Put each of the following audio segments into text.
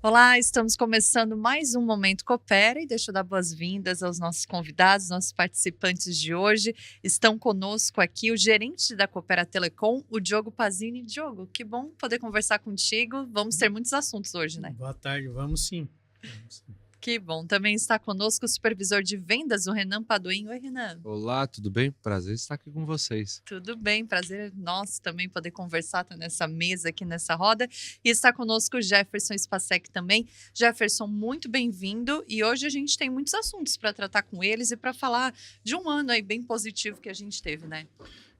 Olá, estamos começando mais um Momento Coopera e deixa eu dar boas-vindas aos nossos convidados, nossos participantes de hoje. Estão conosco aqui o gerente da Coopera Telecom, o Diogo Pazini. Diogo, que bom poder conversar contigo. Vamos ter muitos assuntos hoje, né? Boa tarde, vamos sim. Vamos sim. Que bom. Também está conosco o supervisor de vendas, o Renan Padoim. Oi, Renan. Olá, tudo bem? Prazer estar aqui com vocês. Tudo bem, prazer nosso também poder conversar, tá nessa mesa aqui, nessa roda. E está conosco o Jefferson Spacek também. Jefferson, muito bem-vindo. E hoje a gente tem muitos assuntos para tratar com eles e para falar de um ano aí bem positivo que a gente teve, né?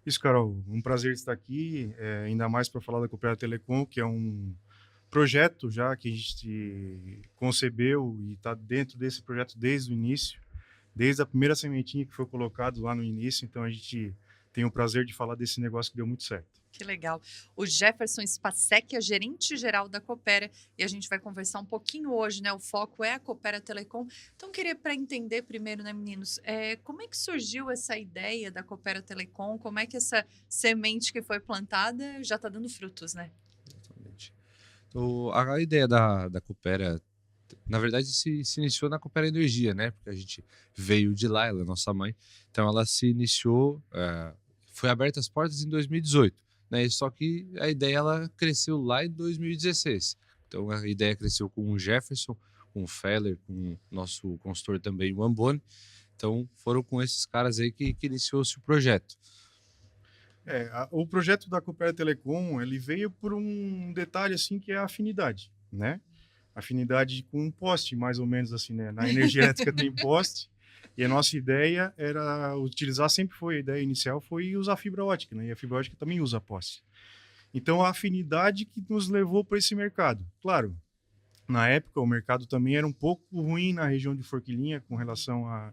Isso, Carol. Um prazer estar aqui, ainda mais para falar da Coopera Telecom, que é um projeto já que a gente concebeu e está dentro desse projeto desde o início, desde a primeira sementinha que foi colocado lá no início. Então a gente tem o prazer de falar desse negócio que deu muito certo. Que legal. O Jefferson Spacek é gerente-geral da Coopera e a gente vai conversar um pouquinho hoje, né? O foco é a Coopera Telecom. Então, queria para entender primeiro, né, meninos, como é que surgiu essa ideia da Coopera Telecom? Como é que essa semente que foi plantada já está dando frutos, né? Exatamente. A ideia da Coopera, na verdade, se iniciou na Coopera Energia, né? Porque a gente veio de lá, ela é nossa mãe. Então, ela se iniciou, foi aberta as portas em 2018, né? Só que a ideia ela cresceu lá em 2016. Então, a ideia cresceu com o Jefferson, com o Feller, com o nosso consultor também, o Amboni. Então, foram com esses caras aí que iniciou-se o projeto. O projeto da Coopera Telecom, ele veio por um detalhe assim que é a afinidade, né? Afinidade com um poste, mais ou menos assim, né? Na energia elétrica tem poste. E a nossa ideia era utilizar, sempre foi, a ideia inicial foi usar fibra ótica, né? E a fibra ótica também usa poste. Então, a afinidade que nos levou para esse mercado. Claro, na época, o mercado também era um pouco ruim na região de Forquilinha com relação à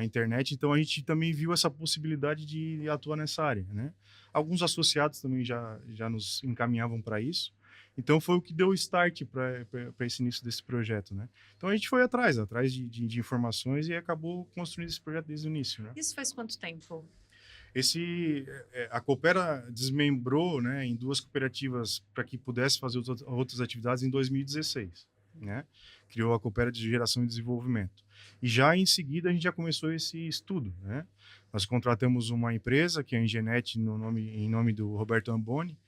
internet, então a gente também viu essa possibilidade de atuar nessa área, né? Alguns associados também já nos encaminhavam para isso. Então foi o que deu o start para esse início desse projeto, né? Então a gente foi atrás de informações e acabou construindo esse projeto desde o início, né? Isso faz quanto tempo? A Coopera desmembrou, né, em duas cooperativas para que pudesse fazer outras atividades em 2016, né? Criou a Coopera de Geração e Desenvolvimento. E já em seguida a gente já começou esse estudo, né? Nós contratamos uma empresa que é a Engenet, em nome do Roberto Amboni,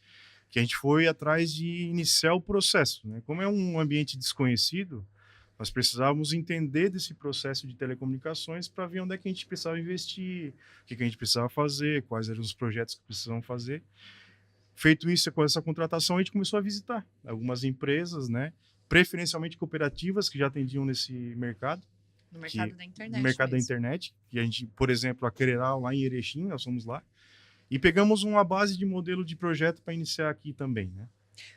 que a gente foi atrás de iniciar o processo, né? Como é um ambiente desconhecido, nós precisávamos entender desse processo de telecomunicações para ver onde é que a gente precisava investir, o que a gente precisava fazer, quais eram os projetos que precisavam fazer. Feito isso, com essa contratação, a gente começou a visitar algumas empresas, né? Preferencialmente cooperativas que já atendiam nesse mercado. No mercado da internet. No mercado da internet, que a gente, por exemplo, a Quereral lá em Erechim, nós fomos lá. E pegamos uma base de modelo de projeto para iniciar aqui também, né?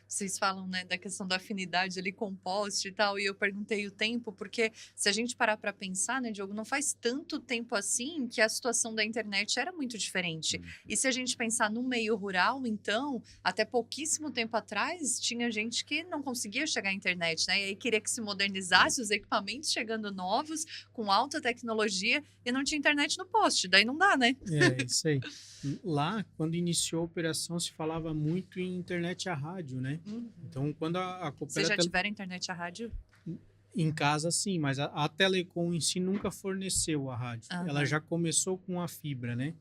Vocês falam, né, da questão da afinidade ali com post e tal, e eu perguntei o tempo, porque se a gente parar para pensar, né, Diogo, não faz tanto tempo assim que a situação da internet era muito diferente. E se a gente pensar no meio rural, então, até pouquíssimo tempo atrás, tinha gente que não conseguia chegar à internet, né, e aí queria que se modernizasse os equipamentos chegando novos, com alta tecnologia, e não tinha internet no poste, daí não dá, né? É isso aí. Lá, quando iniciou a operação, se falava muito em internet a rádio, né? Então, quando a Vocês já Coopera tiveram internet a rádio? em casa, sim, mas a Telecom em si nunca forneceu a rádio. Aham. Ela já começou com a fibra, né?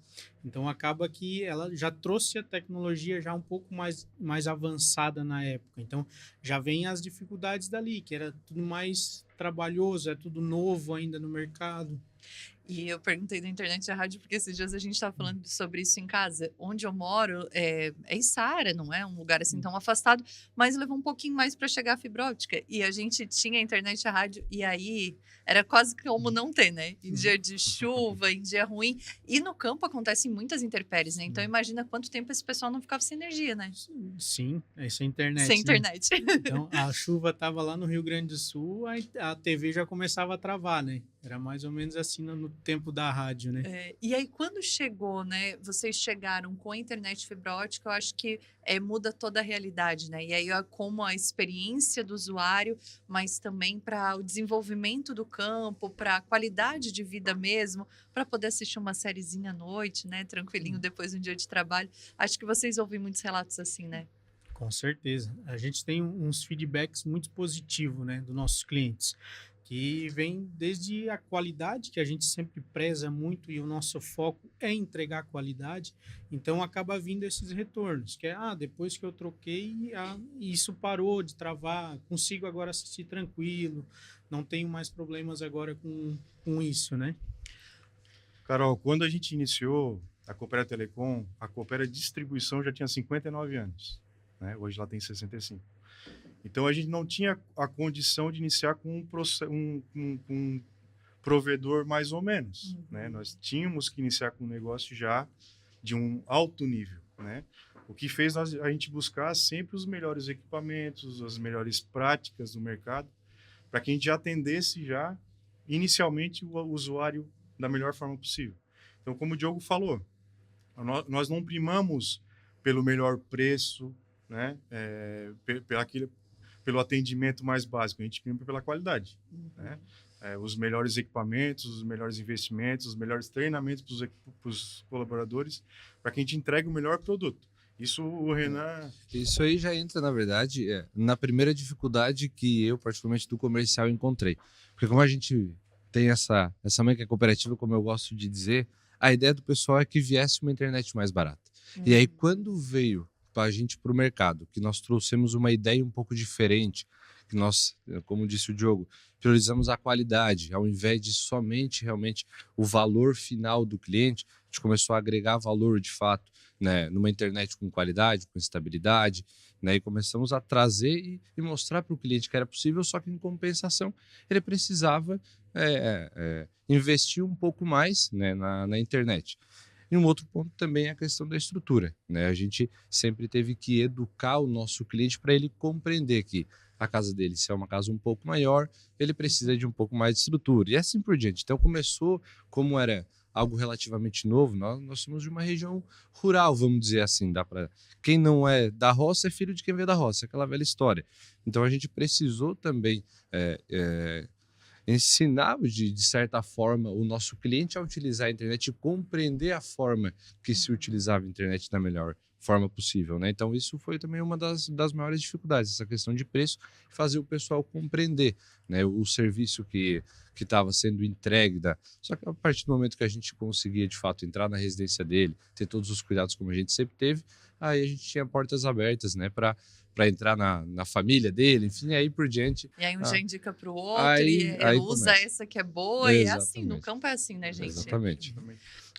Então, acaba que ela já trouxe a tecnologia já um pouco mais avançada na época. Então, já vem as dificuldades dali, que era tudo mais trabalhoso, é tudo novo ainda no mercado. E eu perguntei da internet e a rádio, porque esses dias a gente estava falando sobre isso em casa. Onde eu moro é Içara, não é um lugar assim tão afastado, mas levou um pouquinho mais para chegar a fibra óptica. E a gente tinha internet e a rádio, e aí era quase como não ter, né? Em dia de chuva, em dia ruim. E no campo acontecem muitas intempéries, né? Então imagina quanto tempo esse pessoal não ficava sem energia, né? Sim, essa é a internet. Sem né? internet. Então, a chuva estava lá no Rio Grande do Sul, a TV já começava a travar, né? Era mais ou menos assim no tempo da rádio, né? E aí, quando chegou, né? Vocês chegaram com a internet fibra ótica, eu acho que muda toda a realidade, né? E aí, como a experiência do usuário, mas também para o desenvolvimento do campo, para a qualidade de vida mesmo, para poder assistir uma sériezinha à noite, né? Tranquilinho depois de um dia de trabalho. Acho que vocês ouvem muitos relatos assim, né? Com certeza. A gente tem uns feedbacks muito positivos, né, dos nossos clientes, que vem desde a qualidade, que a gente sempre preza muito e o nosso foco é entregar qualidade, então acaba vindo esses retornos, que é, depois que eu troquei, isso parou de travar, consigo agora assistir tranquilo, não tenho mais problemas agora com isso, né? Carol, quando a gente iniciou a Coopera Telecom, a Coopera Distribuição já tinha 59 anos, né? Hoje ela tem 65. Então a gente não tinha a condição de iniciar com um provedor mais ou menos, né? Nós tínhamos que iniciar com um negócio já de um alto nível, né? O que fez a gente buscar sempre os melhores equipamentos, as melhores práticas do mercado, para que a gente já atendesse já inicialmente o usuário da melhor forma possível. Então, como o Diogo falou, nós não primamos pelo melhor preço, né? Pelo atendimento mais básico, a gente prima pela qualidade, né? Os melhores equipamentos, os melhores investimentos, os melhores treinamentos para os colaboradores, para que a gente entregue o melhor produto. Isso o Renan... Isso aí já entra, na verdade, na primeira dificuldade que eu, particularmente do comercial, encontrei. Porque como a gente tem essa mãe que é cooperativa, como eu gosto de dizer, a ideia do pessoal é que viesse uma internet mais barata. E aí, quando veio a gente para o mercado, que nós trouxemos uma ideia um pouco diferente, que nós, como disse o Diogo, priorizamos a qualidade, ao invés de somente realmente o valor final do cliente, a gente começou a agregar valor de fato, né, numa internet com qualidade, com estabilidade, né, e começamos a trazer e mostrar para o cliente que era possível, só que em compensação ele precisava investir um pouco mais, né, na internet. E um outro ponto também é a questão da estrutura, né? A gente sempre teve que educar o nosso cliente para ele compreender que a casa dele, se é uma casa um pouco maior, ele precisa de um pouco mais de estrutura. E assim por diante. Então começou, como era algo relativamente novo, nós somos de uma região rural, vamos dizer assim. Quem não é da roça é filho de quem veio da roça, aquela velha história. Então a gente precisou também ensinar, de certa forma, o nosso cliente a utilizar a internet e compreender a forma que se utilizava a internet da melhor forma possível, né? Então isso foi também uma das maiores dificuldades, essa questão de preço, fazer o pessoal compreender, né, o serviço que estava sendo entregue. Só que a partir do momento que a gente conseguia, de fato, entrar na residência dele, ter todos os cuidados como a gente sempre teve, aí a gente tinha portas abertas, né, para entrar na família dele, enfim, aí por diante. E aí um já indica para o outro, aí usa começa. Essa que é boa, Exatamente. e é assim, no campo é assim, né, gente? Exatamente.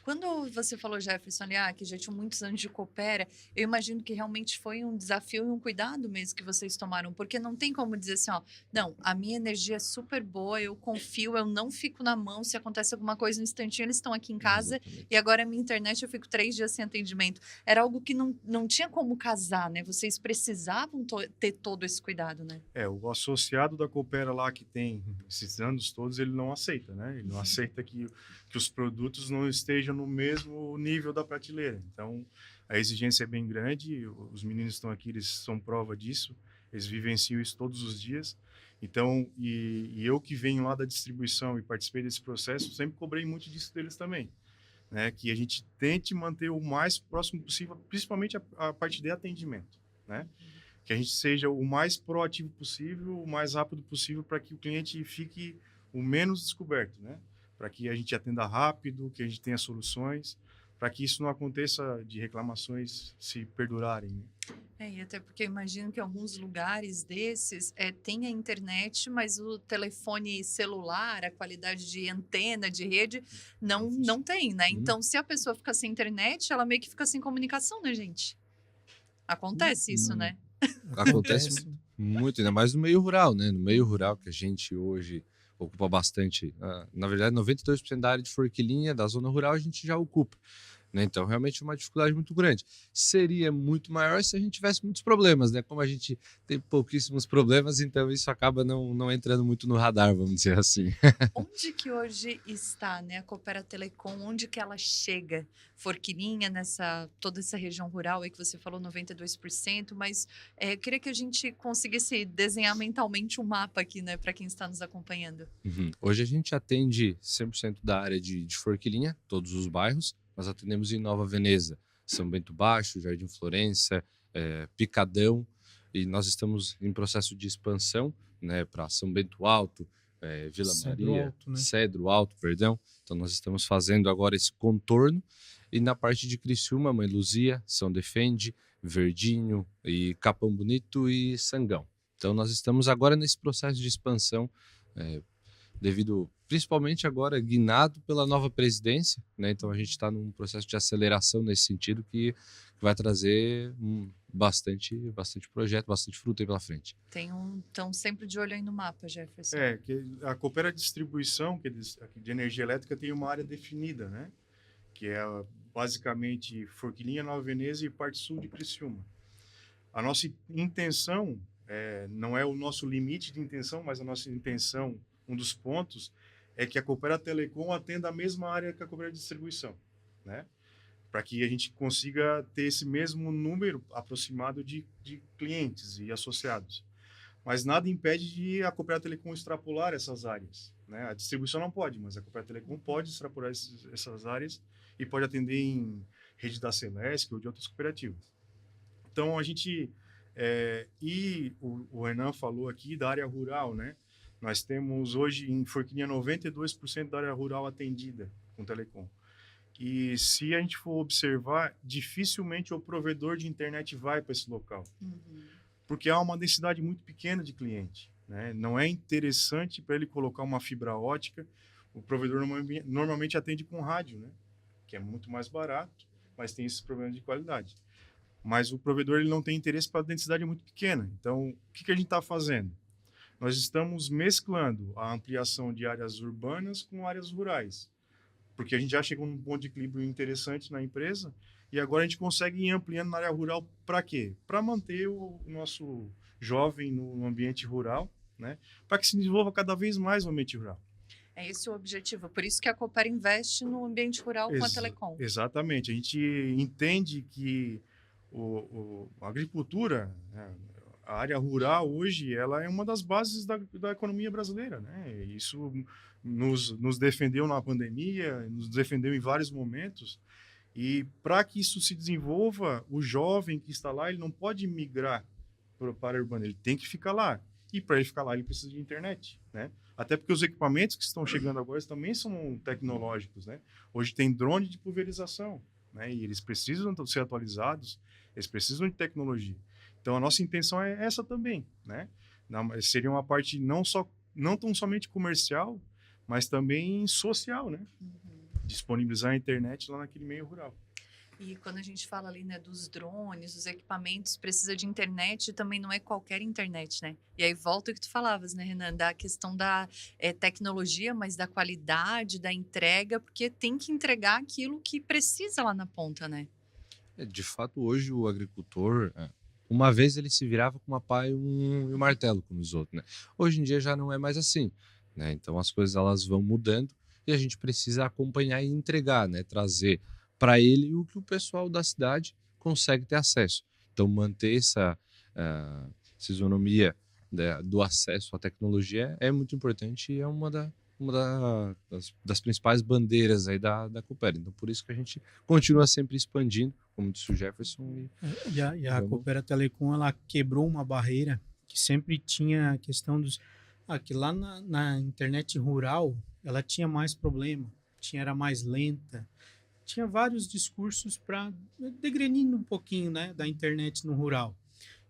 Quando você falou, Jefferson, que já tinham muitos anos de Coopera, eu imagino que realmente foi um desafio e um cuidado mesmo que vocês tomaram, porque não tem como dizer assim, não, a minha energia é super boa, eu confio, eu não fico na mão, se acontece alguma coisa no instantinho, eles estão aqui em casa. Exatamente. E agora a minha internet eu fico 3 dias sem atendimento. Era algo que não tinha como casar, né? Vocês precisavam ter todo esse cuidado, né? O associado da Coopera lá que tem esses anos todos, ele não aceita, né? Ele não aceita que os produtos não estejam no mesmo nível da prateleira. Então, a exigência é bem grande, os meninos estão aqui, eles são prova disso, eles vivenciam isso todos os dias. Então, e eu que venho lá da distribuição e participei desse processo, sempre cobrei muito disso deles também, né? Que a gente tente manter o mais próximo possível, principalmente a parte de atendimento, né? Que a gente seja o mais proativo possível, o mais rápido possível, para que o cliente fique o menos descoberto, né? Para que a gente atenda rápido, que a gente tenha soluções, para que isso não aconteça de reclamações se perdurarem. Né? E até porque eu imagino que alguns lugares desses tem a internet, mas o telefone celular, a qualidade de antena, de rede, não tem, né? Então, se a pessoa fica sem internet, ela meio que fica sem comunicação, né, gente? Acontece isso, né? Acontece muito, ainda mais no meio rural, né? No meio rural que a gente hoje ocupa bastante. Na verdade, 92% da área de Forquilinha, da zona rural, a gente já ocupa. Né? Então, realmente é uma dificuldade muito grande. Seria muito maior se a gente tivesse muitos problemas, né? Como a gente tem pouquíssimos problemas, então isso acaba não entrando muito no radar, vamos dizer assim. Onde que hoje está, né, a Coopera Telecom? Onde que ela chega? Forquilinha, toda essa região rural aí que você falou, 92%, mas eu queria que a gente conseguisse desenhar mentalmente um mapa aqui, né, para quem está nos acompanhando. Hoje a gente atende 100% da área de Forquilinha, todos os bairros. Nós atendemos em Nova Veneza, São Bento Baixo, Jardim Florença, Picadão, e nós estamos em processo de expansão, né, para São Bento Alto, Vila Cedro Maria, Alto, né? Cedro Alto, perdão. Então nós estamos fazendo agora esse contorno, e na parte de Criciúma, Mãe Luzia, São Defende, Verdinho, e Capão Bonito e Sangão. Então nós estamos agora nesse processo de expansão, devido, principalmente agora, guinado pela nova presidência, né? Então a gente está num processo de aceleração nesse sentido que vai trazer bastante projeto, bastante fruto aí pela frente. Estão sempre de olho aí no mapa, Jefferson. Que a Coopera Distribuição de energia elétrica tem uma área definida, né? Que é basicamente Forquilinha, Nova Veneza e parte sul de Criciúma. A nossa intenção, não é o nosso limite de intenção, mas a nossa intenção, um dos pontos, é que a Coopera Telecom atenda a mesma área que a Coopera Distribuição, né? Para que a gente consiga ter esse mesmo número aproximado de clientes e associados. Mas nada impede de a Coopera Telecom extrapolar essas áreas, né? A distribuição não pode, mas a Coopera Telecom pode extrapolar essas áreas e pode atender em rede da Celesc ou de outras cooperativas. Então, a gente... e o Renan falou aqui da área rural, né? Nós temos hoje em Forquilinha 92% da área rural atendida com telecom. E se a gente for observar, dificilmente o provedor de internet vai para esse local. Porque há uma densidade muito pequena de cliente, né? Não é interessante para ele colocar uma fibra ótica. O provedor normalmente atende com rádio, né? Que é muito mais barato, mas tem esses problemas de qualidade. Mas o provedor ele não tem interesse para a densidade muito pequena. Então, o que a gente está fazendo? Nós estamos mesclando a ampliação de áreas urbanas com áreas rurais, porque a gente já chegou num ponto de equilíbrio interessante na empresa e agora a gente consegue ir ampliando na área rural para quê? Para manter o nosso jovem no ambiente rural, né? Para que se desenvolva cada vez mais o ambiente rural. É esse o objetivo, por isso que a Coopera investe no ambiente rural com a Telecom. Exatamente, a gente entende que a agricultura, né, a área rural hoje, ela é uma das bases da economia brasileira, né? Isso nos defendeu na pandemia, nos defendeu em vários momentos. E para que isso se desenvolva, o jovem que está lá, ele não pode migrar para a área urbana, ele tem que ficar lá. E para ele ficar lá, ele precisa de internet, né? Até porque os equipamentos que estão chegando agora também são tecnológicos, né? Hoje tem drone de pulverização, né? E eles precisam ser atualizados, eles precisam de tecnologia. Então, a nossa intenção é essa também, né? Seria uma parte não tão somente comercial, mas também social, né? Disponibilizar a internet lá naquele meio rural. E quando a gente fala ali, né, dos drones, dos equipamentos, precisa de internet, também não é qualquer internet, né? E aí volta o que tu falavas, né, Renan, da questão da tecnologia, mas da qualidade, da entrega, porque tem que entregar aquilo que precisa lá na ponta, né? De fato, hoje o agricultor, uma vez ele se virava com uma pá e um martelo, como os outros, né? Hoje em dia já não é mais assim, né? Então as coisas elas vão mudando e a gente precisa acompanhar e entregar, né? Trazer para ele o que o pessoal da cidade consegue ter acesso. Então manter essa isonomia, né, do acesso à tecnologia é muito importante e é uma das principais bandeiras aí da Coopera. Então, por isso que a gente continua sempre expandindo, como disse o Jefferson. E a Coopera Telecom, ela quebrou uma barreira que sempre tinha a questão dos... que lá na internet rural, ela tinha mais problema, era mais lenta, tinha vários discursos para degrenindo um pouquinho, né, da internet no rural.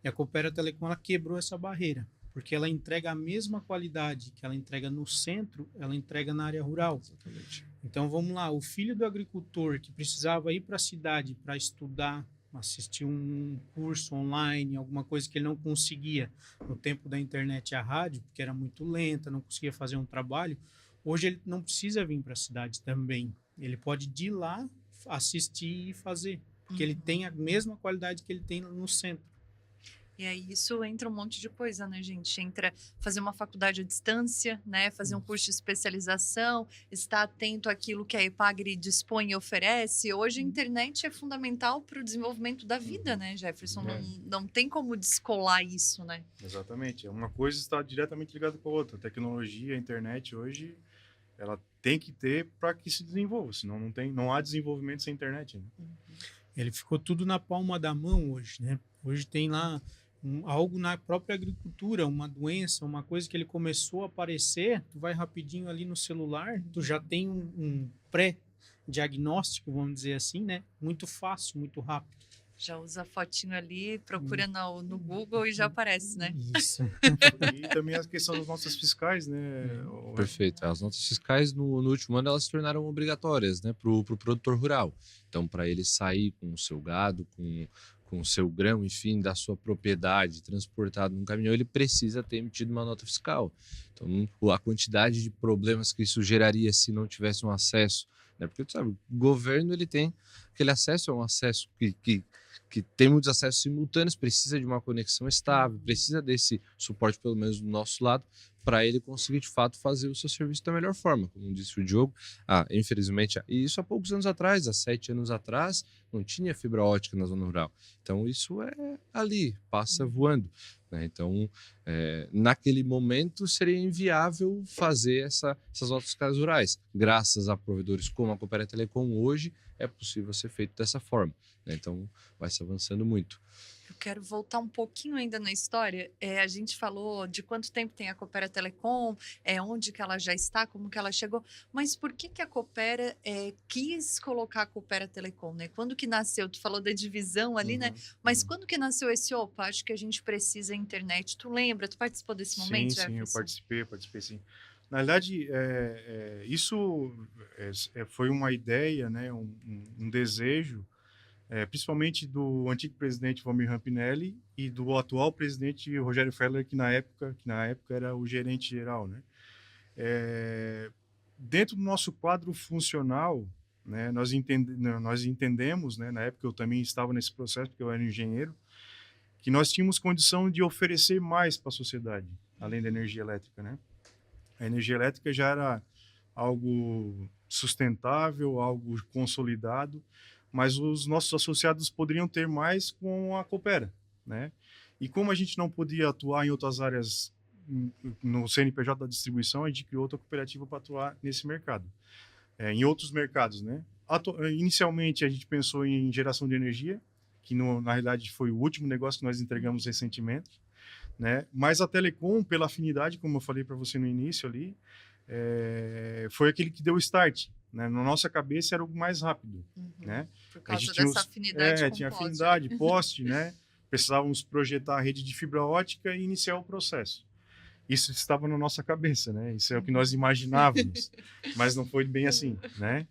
E a Coopera Telecom, ela quebrou essa barreira, porque ela entrega a mesma qualidade que ela entrega no centro, ela entrega na área rural. Exatamente. Então, vamos lá, o filho do agricultor que precisava ir para a cidade para estudar, assistir um curso online, alguma coisa que ele não conseguia no tempo da internet e a rádio, porque era muito lenta, não conseguia fazer um trabalho, hoje ele não precisa vir para a cidade também. Ele pode ir lá, assistir e fazer, porque ele tem a mesma qualidade que ele tem no centro. E aí isso entra um monte de coisa, né, gente? Entra fazer uma faculdade à distância, né? Fazer um curso de especialização, estar atento àquilo que a Epagre dispõe e oferece. Hoje a internet é fundamental para o desenvolvimento da vida, né, Jefferson? Não tem como descolar isso, né? Exatamente. Uma coisa está diretamente ligada com a outra. A tecnologia, a internet hoje, ela tem que ter para que se desenvolva. Senão não há desenvolvimento sem internet, né? Ele ficou tudo na palma da mão hoje, né? Hoje tem lá algo na própria agricultura, uma doença, uma coisa que ele começou a aparecer, tu vai rapidinho ali no celular, tu já tem um pré-diagnóstico, vamos dizer assim, né? Muito fácil, muito rápido. Já usa a fotinho ali, procura no Google e já aparece, né? Isso. E também a questão das notas fiscais, né? Perfeito. As notas fiscais no último ano elas se tornaram obrigatórias, né, para o produtor rural. Então, para ele sair com o seu gado, com o seu grão, enfim, da sua propriedade, transportado num caminhão, ele precisa ter emitido uma nota fiscal. Então, a quantidade de problemas que isso geraria se não tivesse um acesso, né? Porque, tu sabe, o governo ele tem aquele acesso, é um acesso que tem muitos acessos simultâneos, precisa de uma conexão estável, precisa desse suporte, pelo menos do nosso lado, para ele conseguir, de fato, fazer o seu serviço da melhor forma. Como disse o Diogo, infelizmente, e isso há poucos anos atrás, há 7 anos atrás, não tinha fibra ótica na zona rural. Então, isso é ali, passa voando, né? Então, naquele momento, seria inviável fazer essas notas fiscais rurais. Graças a provedores como a Coopera Telecom, hoje, é possível ser feito dessa forma, né? Então, vai se avançando muito. Eu quero voltar um pouquinho ainda na história. A gente falou de quanto tempo tem a Coopera Telecom, onde que ela já está, como que ela chegou. Mas por que a Coopera quis colocar a Coopera Telecom, né? Quando que nasceu? Tu falou da divisão ali, né? Mas quando que nasceu esse, opa, acho que a gente precisa da internet. Tu lembra? Tu participou desse momento, Sim, eu Jefferson? participei sim. Na verdade, isso foi uma ideia, né? Um desejo, principalmente do antigo presidente Valmir Rampinelli e do atual presidente Rogério Feller, que na época era o gerente geral, né? Dentro do nosso quadro funcional, né, nós entendemos, né, na época eu também estava nesse processo, porque eu era engenheiro, que nós tínhamos condição de oferecer mais para a sociedade, além da energia elétrica, né? A energia elétrica já era algo sustentável, algo consolidado, mas os nossos associados poderiam ter mais com a Coopera, né? E como a gente não podia atuar em outras áreas no CNPJ da distribuição, a gente criou outra cooperativa para atuar nesse mercado, em outros mercados, né? Inicialmente a gente pensou em geração de energia, que na realidade foi o último negócio que nós entregamos recentemente, né? Mas a Telecom, pela afinidade, como eu falei para você no início ali, foi aquele que deu o start, né? Na nossa cabeça era o mais rápido, né? Por causa dessa afinidade com tinha poste. afinidade, poste, né? Precisávamos projetar a rede de fibra ótica e iniciar o processo. Isso estava na nossa cabeça, né? Isso é o que nós imaginávamos, mas não foi bem assim, né?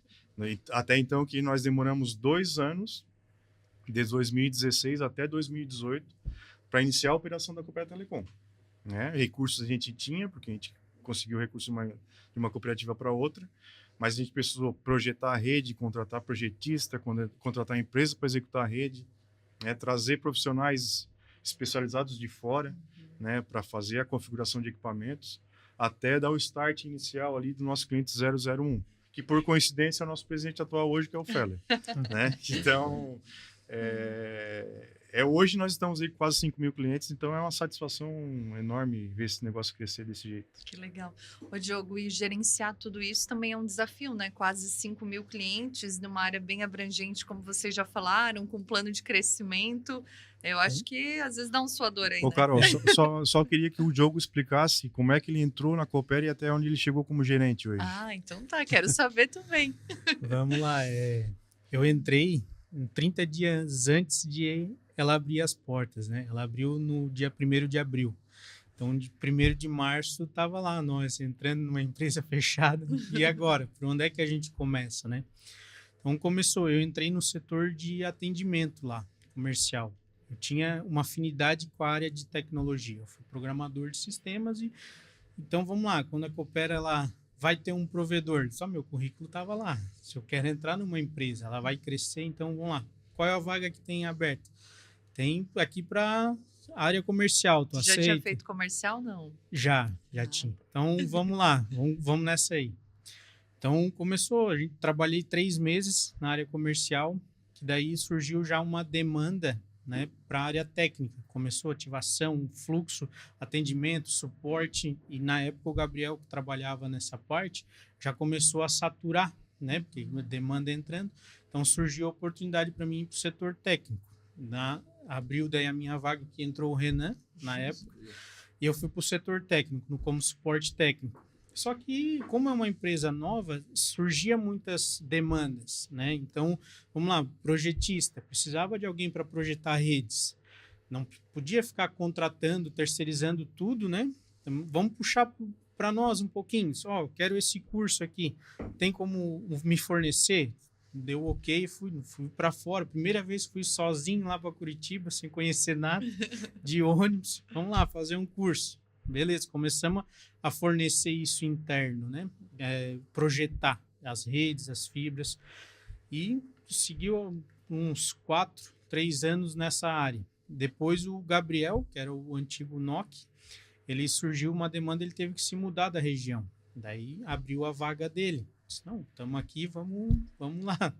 Até então que nós demoramos 2 anos, de 2016 até 2018, para iniciar a operação da Coopera Telecom, né? Recursos a gente tinha, porque a gente conseguiu recursos de uma cooperativa para outra, mas a gente precisou projetar a rede, contratar projetista, contratar empresa para executar a rede, né? Trazer profissionais especializados de fora, né? Para fazer a configuração de equipamentos, até dar o start inicial ali do nosso cliente 001, que por coincidência é o nosso presidente atual hoje, que é o Feller, né? Então, hoje nós estamos aí com quase 5 mil clientes, então é uma satisfação enorme ver esse negócio crescer desse jeito. Que legal. Ô, Diogo, e gerenciar tudo isso também é um desafio, né? Quase 5 mil clientes numa área bem abrangente, como vocês já falaram, com plano de crescimento. Eu acho que às vezes dá um suador aí, Ô, né? Carol, só queria que o Diogo explicasse como é que ele entrou na Coopera e até onde ele chegou como gerente hoje. Então tá, quero saber também. Vamos lá. Eu entrei 30 dias antes de ela abrir as portas, né? Ela abriu no dia 1º de abril. Então, de 1º de março, estava lá nós entrando numa empresa fechada. E agora? Por onde é que a gente começa, né? Então, eu entrei no setor de atendimento lá, comercial. Eu tinha uma afinidade com a área de tecnologia. Eu fui programador de sistemas e... Então, vamos lá. Quando a Coopera, ela vai ter um provedor. Só meu currículo estava lá. Se eu quero entrar numa empresa, ela vai crescer, então vamos lá. Qual é a vaga que tem aberta? Tem aqui para área comercial. Tu Já aceita? tinha feito comercial, não? Já tinha. Então, vamos lá. Vamos nessa aí. Então, começou. Trabalhei 3 meses na área comercial, que daí surgiu já uma demanda, né, para a área técnica. Começou ativação, fluxo, atendimento, suporte, e na época o Gabriel, que trabalhava nessa parte, já começou a saturar né? Porque demanda entrando. Então surgiu a oportunidade para mim ir para o setor técnico. Abriu daí a minha vaga, que entrou o Renan na época, e eu fui para o setor técnico, como suporte técnico. Só que, como é uma empresa nova, surgia muitas demandas, né? Então, vamos lá, projetista, precisava de alguém para projetar redes. Não podia ficar contratando, terceirizando tudo, né? Então, vamos puxar para nós um pouquinho. Só, quero esse curso aqui. Tem como me fornecer? Deu ok, fui para fora. Primeira vez fui sozinho lá para Curitiba, sem conhecer nada, de ônibus. Vamos lá, fazer um curso. Beleza, começamos a fornecer isso interno, né? Projetar as redes, as fibras. E seguiu uns 3 anos nessa área. Depois o Gabriel, que era o antigo NOC, ele surgiu uma demanda, ele teve que se mudar da região. Daí abriu a vaga dele. Disse, não, estamos aqui, vamos lá.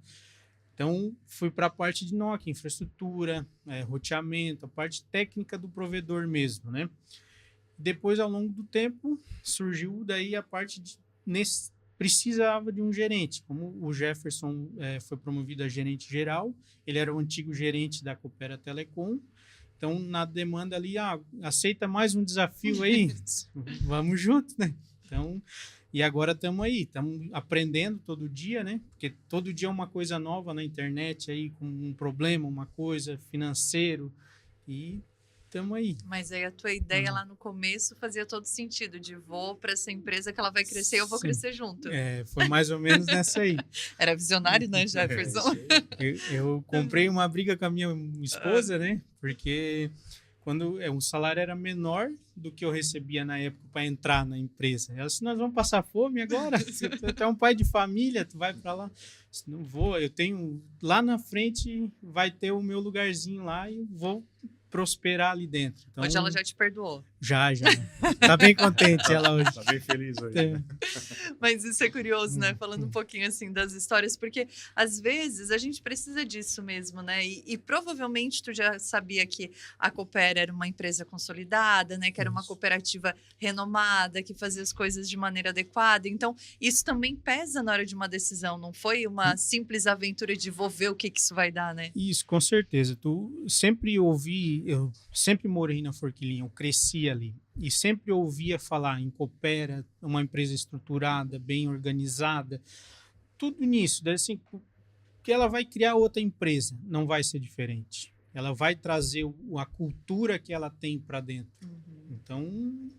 Então, fui para a parte de NOC, infraestrutura, roteamento, a parte técnica do provedor mesmo, né? Depois, ao longo do tempo, surgiu daí a parte de... precisava de um gerente. Como o Jefferson foi promovido a gerente geral, ele era o antigo gerente da Coopera Telecom. Então, na demanda ali, aceita mais um desafio aí? Vamos junto, né? Então, e agora estamos aí, estamos aprendendo todo dia, né? Porque todo dia é uma coisa nova na internet aí, com um problema, uma coisa financeiro, e estamos aí. Mas aí a tua ideia lá no começo fazia todo sentido, de vou para essa empresa que ela vai crescer e eu vou crescer junto. Foi mais ou menos nessa aí. Era visionário, né, Jefferson? Eu comprei uma briga com a minha esposa, né? Porque quando o salário era menor do que eu recebia na época para entrar na empresa. Ela disse, nós vamos passar fome agora? Tu é um pai de família, tu vai para lá? Eu disse, não vou, eu tenho... Lá na frente vai ter o meu lugarzinho lá e vou prosperar ali dentro. Então, hoje ela já te perdoou. Já. Tá bem contente ela hoje. Tá bem feliz hoje. Mas isso é curioso, né? Falando um pouquinho assim das histórias, porque às vezes a gente precisa disso mesmo, né? E provavelmente tu já sabia que a Coopera era uma empresa consolidada, né? Que era uma cooperativa renomada, que fazia as coisas de maneira adequada. Então, isso também pesa na hora de uma decisão. Não foi uma simples aventura de vou ver o que isso vai dar, né? Isso, com certeza. Eu sempre morei na Forquilinha, eu cresci ali. E sempre ouvia falar em Coopera, uma empresa estruturada, bem organizada. Tudo nisso. Daí, assim, que ela vai criar outra empresa, não vai ser diferente. Ela vai trazer a cultura que ela tem para dentro. Então,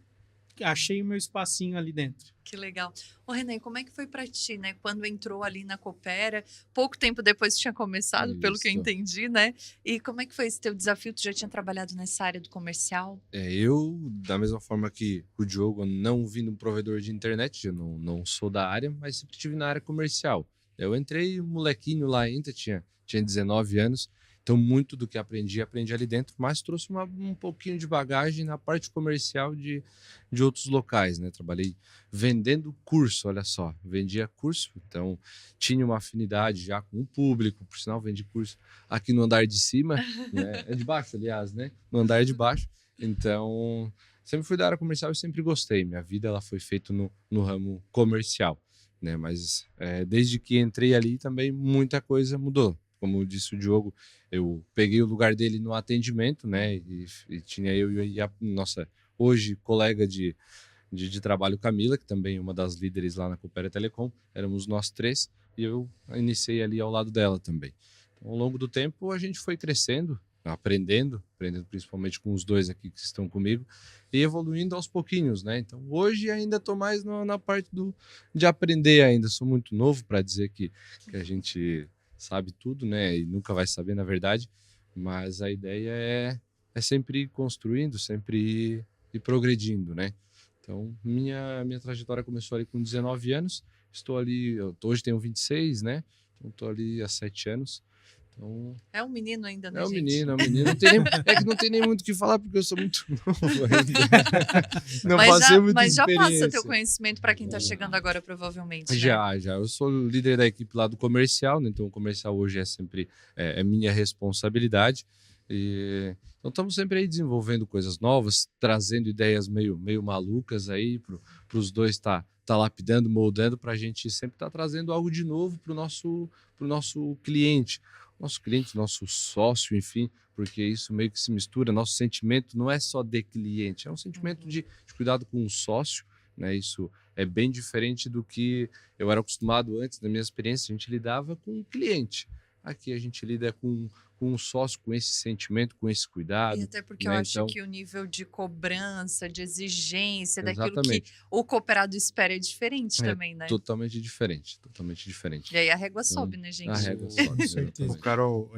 achei o meu espacinho ali dentro. Que legal. Ô, René, como é que foi para ti, né? Quando entrou ali na Coopera, pouco tempo depois tinha começado, pelo que eu entendi, né? E como é que foi esse teu desafio? Tu já tinha trabalhado nessa área do comercial? Eu, da mesma forma que o Diogo, não vim de um provedor de internet, eu não sou da área, mas sempre estive na área comercial. Eu entrei molequinho lá ainda, tinha 19 anos, então muito do que aprendi ali dentro, mas trouxe um pouquinho de bagagem na parte comercial de outros locais, né? Trabalhei vendendo curso, olha só, vendia curso, então tinha uma afinidade já com o público, por sinal vendi curso aqui no andar de cima, né? É de baixo, aliás, né? No andar de baixo, então sempre fui da área comercial e sempre gostei, minha vida ela foi feita no ramo comercial, né? Mas desde que entrei ali também muita coisa mudou. Como disse o Diogo, eu peguei o lugar dele no atendimento, né? E tinha eu e a nossa hoje colega de trabalho, Camila, que também é uma das líderes lá na Coopera Telecom. Éramos nós 3 e eu iniciei ali ao lado dela também. Então, ao longo do tempo, a gente foi crescendo, aprendendo principalmente com os 2 aqui que estão comigo, e evoluindo aos pouquinhos, né? Então, hoje ainda estou mais na parte de aprender ainda. Sou muito novo para dizer que a gente sabe tudo, né? E nunca vai saber, na verdade. Mas a ideia é sempre ir construindo, sempre ir progredindo, né? Então, minha trajetória começou ali com 19 anos. Estou ali, hoje tenho 26, né? Então, estou ali há 7 anos. Então, é um menino ainda, né, é um gente? menino. É que não tem nem muito o que falar, porque eu sou muito novo ainda. Não passei muita mas já experiência. passa teu conhecimento para quem está chegando agora, provavelmente, né? Já. Eu sou líder da equipe lá do comercial, né? Então o comercial hoje é sempre minha responsabilidade. Então estamos sempre aí desenvolvendo coisas novas, trazendo ideias meio malucas aí para os dois tá lapidando, moldando, para a gente sempre estar trazendo algo de novo para o nosso cliente. Nosso cliente, nosso sócio, enfim, porque isso meio que se mistura. Nosso sentimento não é só de cliente, é um sentimento de cuidado com o sócio, né? Isso é bem diferente do que eu era acostumado antes, na minha experiência, a gente lidava com o cliente. Aqui a gente lida com um sócio, com esse sentimento, com esse E cuidado, até porque eu né? acho Então, que o nível de cobrança, de exigência, daquilo que exatamente, o cooperado espera é diferente é também, né? totalmente diferente, totalmente diferente. E aí a régua Então, sobe, né, a gente? régua Com sobe, certeza. O exatamente. Carol,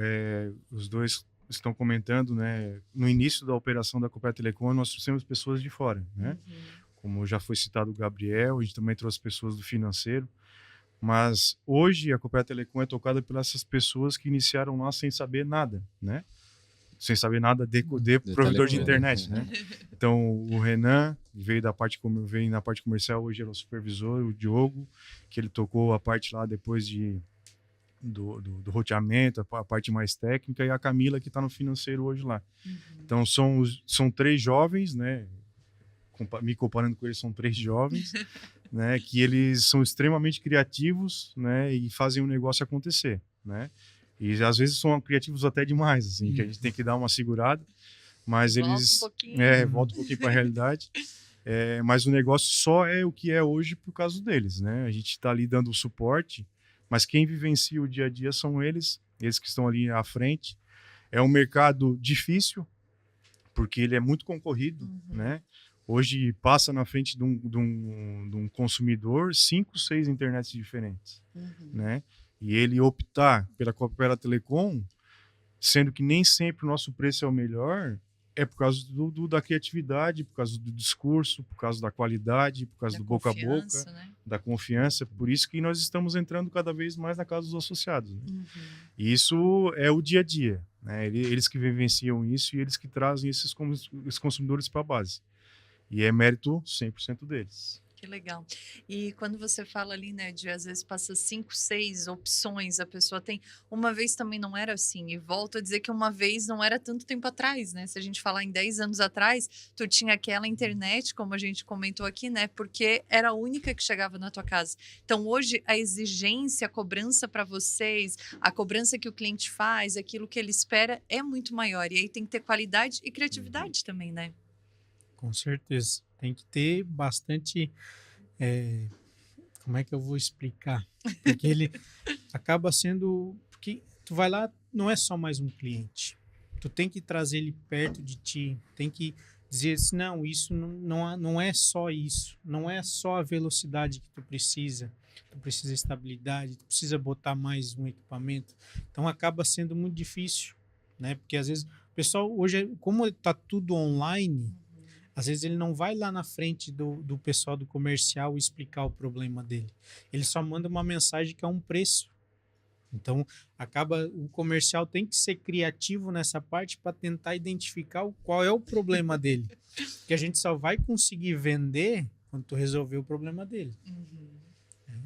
os dois estão comentando, né? No início da operação da Coopera Telecom, nós trouxemos pessoas de fora, né? Uhum. Como já foi citado o Gabriel, a gente também trouxe pessoas do financeiro. Mas hoje a Coopera Telecom é tocada por essas pessoas que iniciaram lá sem saber nada, né? Sem saber nada de provedor de telecom, internet, né? né? Então o Renan veio veio na parte comercial, hoje ele é o supervisor, o Diogo, que ele tocou a parte lá depois do roteamento, a parte mais técnica, e a Camila que está no financeiro hoje lá. Uhum. Então são três jovens, né? Me comparando com eles, são três jovens, né? Que eles são extremamente criativos, né? E fazem o negócio acontecer, né? E às vezes são criativos até demais, assim, que a gente tem que dar uma segurada, mas Volta um eles pouquinho. voltam um pouquinho para a realidade. Mas o negócio só é o que é hoje por causa deles, né? A gente está ali dando o suporte, mas quem vivencia o dia a dia são eles que estão ali à frente. É um mercado difícil, porque ele é muito concorrido, Uhum. né? Hoje passa na frente de um consumidor 5, 6 internets diferentes, Uhum. né? E ele optar pela Coopera Telecom, sendo que nem sempre o nosso preço é o melhor, é por causa da criatividade, por causa do discurso, por causa da qualidade, por causa Da do boca a confiança, boca, né? da confiança. Por isso que nós estamos entrando cada vez mais na casa dos associados, né? Uhum. E isso é o dia a dia, né? Eles que vivenciam isso e eles que trazem esses consumidores para a base. E é mérito 100% deles. Que legal. E quando você fala ali, né, de às vezes passa 5, 6 opções, a pessoa tem. Uma vez também não era assim, e volto a dizer que uma vez não era tanto tempo atrás, né? Se a gente falar em 10 anos atrás, tu tinha aquela internet, como a gente comentou aqui, né? Porque era a única que chegava na tua casa. Então hoje a exigência, a cobrança para vocês, a cobrança que o cliente faz, aquilo que ele espera é muito maior. E aí tem que ter qualidade e criatividade também, né? Com certeza. Tem que ter bastante. Como é que eu vou explicar? Porque ele acaba sendo. Porque tu vai lá, não é só mais um cliente. Tu tem que trazer ele perto de ti. Tem que dizer assim: não, isso não é só isso. Não é só a velocidade que tu precisa. Tu precisa de estabilidade, tu precisa botar mais um equipamento. Então acaba sendo muito difícil, né? Porque às vezes o pessoal hoje, como está tudo online. Às vezes ele não vai lá na frente do pessoal do comercial explicar o problema dele. Ele só manda uma mensagem que é um preço. Então, o comercial tem que ser criativo nessa parte para tentar identificar qual é o problema dele. Porque a gente só vai conseguir vender quando tu resolver o problema dele. Uhum.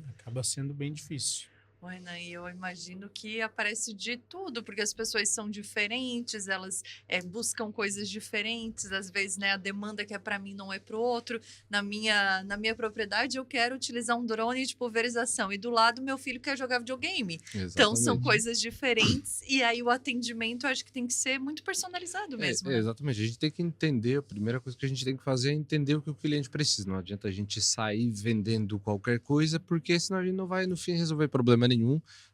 Acaba sendo bem difícil. Renan, e eu imagino que aparece de tudo, porque as pessoas são diferentes, elas buscam coisas diferentes, às vezes, né, a demanda que é para mim não é para o outro. Na minha propriedade, eu quero utilizar um drone de pulverização, e do lado, meu filho quer jogar videogame. Então, são Exatamente. coisas diferentes, e aí o atendimento, eu acho que tem que ser muito personalizado mesmo, né? Exatamente. A gente tem que entender, a primeira coisa que a gente tem que fazer é entender o que o cliente precisa. Não adianta a gente sair vendendo qualquer coisa, porque senão a gente não vai, no fim, resolver problema nenhum.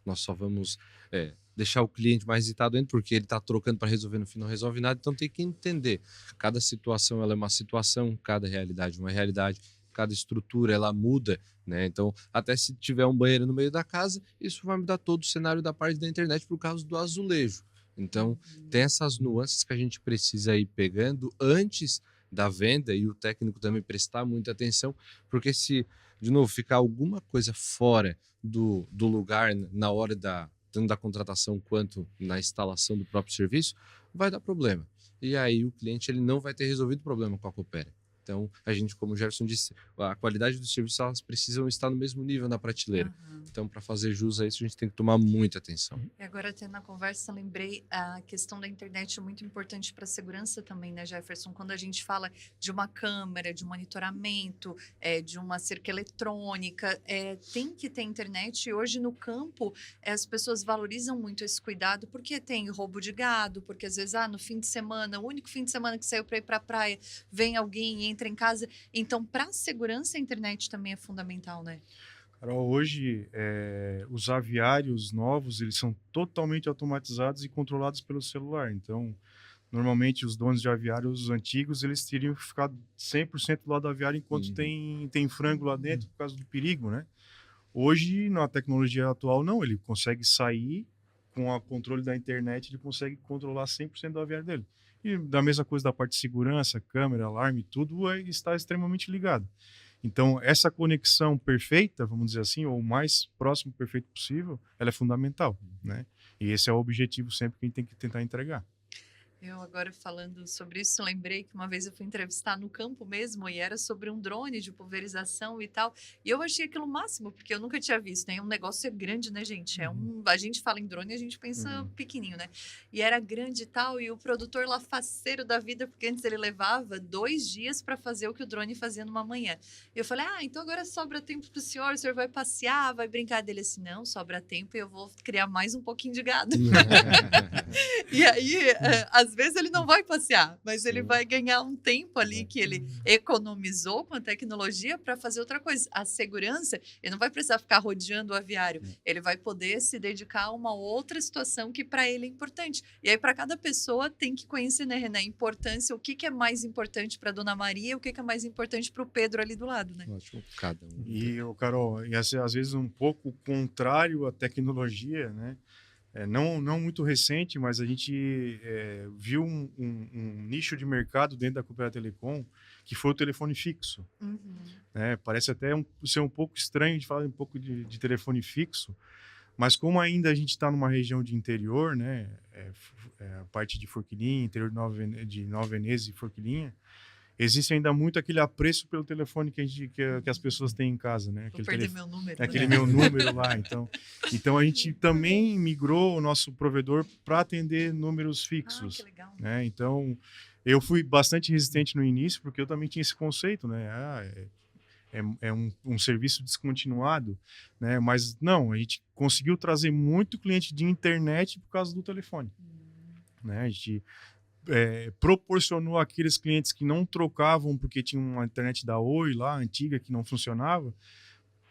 Nós só vamos deixar o cliente mais irritado ainda, porque ele está trocando para resolver, no fim não resolve nada. Então tem que entender. Cada situação ela é uma situação, cada realidade é uma realidade, cada estrutura ela muda, né? Então, até se tiver um banheiro no meio da casa, isso vai mudar todo o cenário da parte da internet por causa do azulejo. Então, tem essas nuances que a gente precisa ir pegando antes da venda, e o técnico também prestar muita atenção, porque se, de novo, ficar alguma coisa fora do lugar na hora tanto da contratação quanto na instalação do próprio serviço, vai dar problema. E aí o cliente ele não vai ter resolvido o problema com a Coopera. Então, a gente, como o Gerson disse, a qualidade dos serviços, elas precisam estar no mesmo nível na prateleira. Aham. Então, para fazer jus a isso, a gente tem que tomar muita atenção. E agora, até na conversa, lembrei a questão da internet é muito importante para a segurança também, né, Jefferson? Quando a gente fala de uma câmera, de um monitoramento, de uma cerca eletrônica, tem que ter internet. E hoje, no campo, as pessoas valorizam muito esse cuidado, porque tem roubo de gado, porque às vezes, no fim de semana, o único fim de semana que saiu para ir para a praia, vem alguém e entra em casa. Então, para a segurança, a internet também é fundamental, né? Carol, hoje, os aviários novos, eles são totalmente automatizados e controlados pelo celular. Então, normalmente, os donos de aviários antigos, eles teriam que ficar 100% do lado do aviário enquanto tem frango lá dentro por causa do perigo, né? Hoje, na tecnologia atual, não. Ele consegue sair com o controle da internet, ele consegue controlar 100% do aviário dele. E da mesma coisa da parte de segurança, câmera, alarme, tudo está extremamente ligado. Então, essa conexão perfeita, vamos dizer assim, ou o mais próximo perfeito possível, ela é fundamental, né? E esse é o objetivo sempre que a gente tem que tentar entregar. Eu agora falando sobre isso, lembrei que uma vez eu fui entrevistar no campo mesmo e era sobre um drone de pulverização e tal. E eu achei aquilo o máximo, porque eu nunca tinha visto, né? Um negócio é grande, né, gente? A gente fala em drone e a gente pensa pequenininho, né? E era grande e tal, e o produtor lá faceiro da vida, porque antes ele levava 2 dias para fazer o que o drone fazia numa manhã. E eu falei, então agora sobra tempo pro senhor vai passear, vai brincar dele assim, não, sobra tempo e eu vou criar mais um pouquinho de gado. E aí, às vezes ele não vai passear, mas ele vai ganhar um tempo ali que ele economizou com a tecnologia para fazer outra coisa. A segurança, ele não vai precisar ficar rodeando o aviário, ele vai poder se dedicar a uma outra situação que para ele é importante. E aí, para cada pessoa, tem que conhecer, né, Renan, a importância, o que é mais importante para Dona Maria, o que é mais importante para o Pedro ali do lado, né? Ótimo, cada um. E, Carol, e às vezes um pouco contrário à tecnologia, né? Não muito recente, mas a gente viu um nicho de mercado dentro da Coopera Telecom, que foi o telefone fixo. Né? Parece até ser um pouco estranho de falar um pouco de telefone fixo, mas como ainda a gente está numa região de interior, né? A parte de Forquilinha, interior de Nova Veneza e Forquilinha, existe ainda muito aquele apreço pelo telefone que as pessoas têm em casa, né? Vou perder meu número. Aquele meu número lá, então a gente também migrou o nosso provedor para atender números fixos. Que legal. Né? Então, eu fui bastante resistente no início, porque eu também tinha esse conceito, né? É um serviço descontinuado, né? Mas não, a gente conseguiu trazer muito cliente de internet por causa do telefone. Né? A gente proporcionou àqueles clientes que não trocavam porque tinham uma internet da Oi lá, antiga, que não funcionava,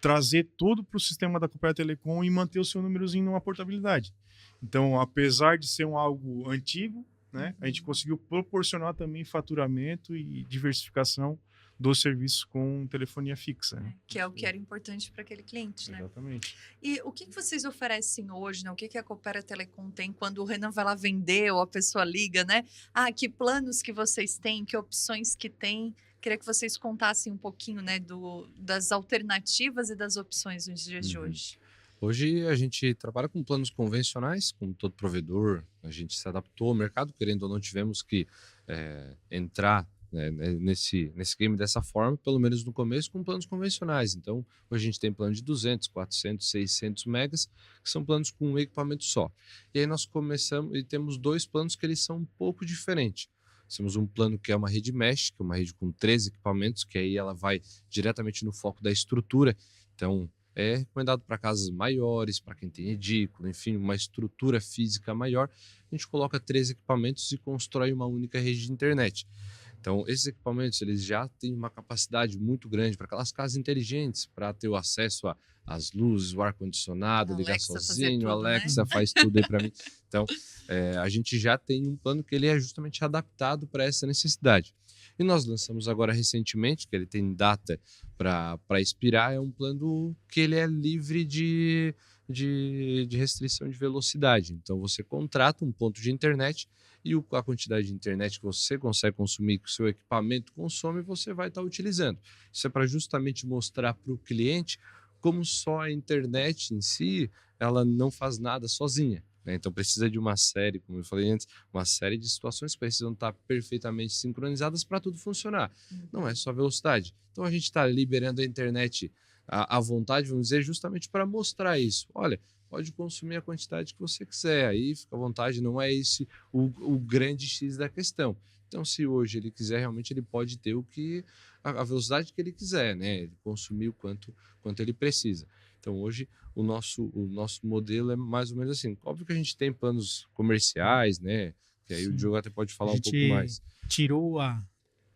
trazer tudo para o sistema da Coopera Telecom e manter o seu númerozinho numa portabilidade. Então, apesar de ser algo antigo, né, a gente conseguiu proporcionar também faturamento e diversificação dos serviços com telefonia fixa. Né? Que é o que era importante para aquele cliente, né? Exatamente. E o que vocês oferecem hoje, né? O que a Coopera Telecom tem quando o Renan vai lá vender ou a pessoa liga, né? Que planos que vocês têm, que opções que tem? Queria que vocês contassem um pouquinho, né, das alternativas e das opções nos dias de hoje. Hoje a gente trabalha com planos convencionais, como todo provedor, a gente se adaptou ao mercado, querendo ou não, tivemos que entrar nesse game dessa forma, pelo menos no começo, com planos convencionais. Então, hoje a gente tem plano de 200, 400, 600 megas, que são planos com um equipamento só. E aí nós começamos e temos 2 planos que eles são um pouco diferentes. Temos um plano que é uma rede mesh, que é uma rede com 13 equipamentos, que aí ela vai diretamente no foco da estrutura. Então, é recomendado para casas maiores, para quem tem edícula, enfim, uma estrutura física maior. A gente coloca 13 equipamentos e constrói uma única rede de internet. Então, esses equipamentos eles já têm uma capacidade muito grande para aquelas casas inteligentes, para ter o acesso às luzes, o ar-condicionado, ligar sozinho, tudo, Alexa, né? Faz tudo aí para mim. Então, a gente já tem um plano que ele é justamente adaptado para essa necessidade. E nós lançamos agora recentemente, que ele tem data para expirar, é um plano que ele é livre de restrição de velocidade. Então, você contrata um ponto de internet e a quantidade de internet que você consegue consumir, que o seu equipamento consome, você vai estar utilizando. Isso é para justamente mostrar para o cliente como só a internet em si, ela não faz nada sozinha. né? Então precisa de uma série, como eu falei antes, uma série de situações que precisam estar perfeitamente sincronizadas para tudo funcionar. Não é só velocidade. Então a gente está liberando a internet à vontade, vamos dizer, justamente para mostrar isso. Olha, pode consumir a quantidade que você quiser, aí fica à vontade, não é esse o grande X da questão. Então, se hoje ele quiser, realmente ele pode ter a velocidade que ele quiser, né? Ele consumir o quanto ele precisa. Então, hoje, o nosso modelo é mais ou menos assim. Óbvio que a gente tem planos comerciais, né? Que aí o Diogo até pode falar um pouco mais. Tirou